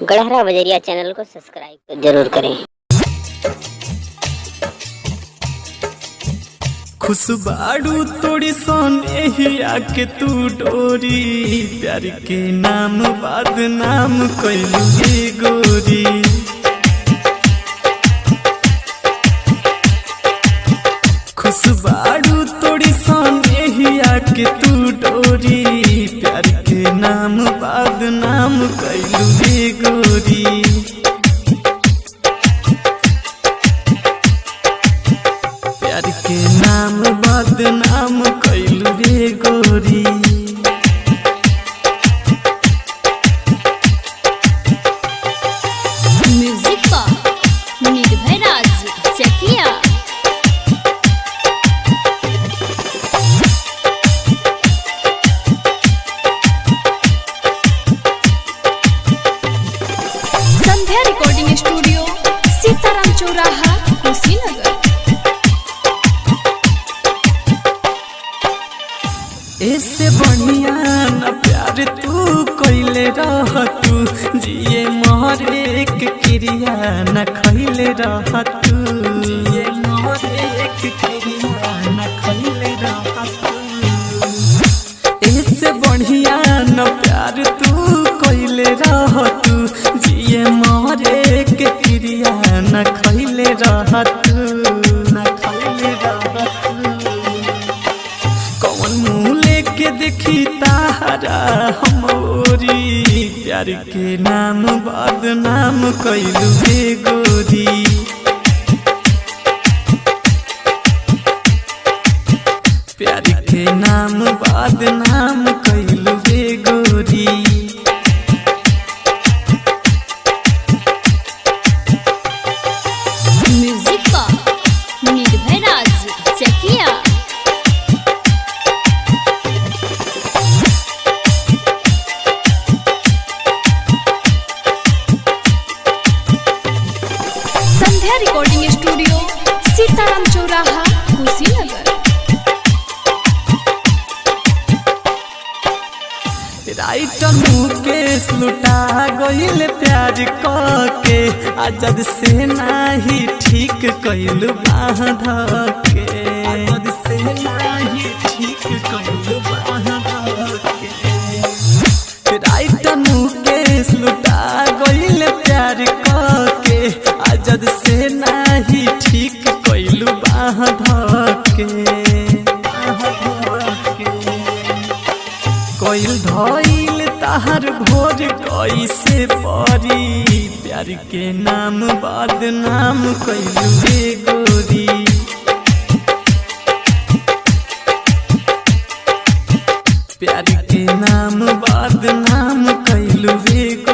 गढ़हरा बजरिया चैनल को सब्सक्राइब जरूर करें। खुशबाड़ू तोड़ी सोने ही आके तू डोरी, प्यार के नाम बदनाम कैलू गे गोरी। खुशबाड़ू तोड़ी सोने ही आके तू डोरी, प्यार के नाम बदनाम कैलू गे गोरी। प्यार के नाम बदनाम कैलू रे गोरी। म्यूजिक का निर्भय राज चकिया। संध्या रिकॉर्डिंग स्टूडियो, सीताराम चौराहा, कुशीनगर। ऐसे बढ़िया न प्यार तू कैले रह तू, जिए मोहरे के क्रिया न खैले रह तू, जिए मोहरे के क्रिया न खैले रह तू। ऐसे बढ़िया न प्यार तू कैले रह तू, जिए मोहरे के क्रिया न खैले रह तू, न खैले रह तू। कौन मुँह लेके देखी तारा हमोरी, प्यार के नाम बदनाम कैलू गे गोरी। प्यार के नाम बदनाम कैलू गे गोरी। म्यूजिक का निर्भय राज चकिया। संध्या रिकॉर्डिंग स्टूडियो, सीताराम चौराहा, कुशीनगर। राइटर मुकेश लुटा गइल प्यार के, आजाद से नाही ठीक कैलू बाह धके, आजाद से नाही ठीक कैलू बाह धके। राइटर मुकेश लुटा गइल प्यार के, आजाद से नाही ठीक कैलू बाह धके, बाह धके। कोइल धइल ताहर भोर कैसे परी, प्यार के नाम बदनाम कैलू गे गोरी। प्यार के नाम बदनाम कैलू गे गोरी।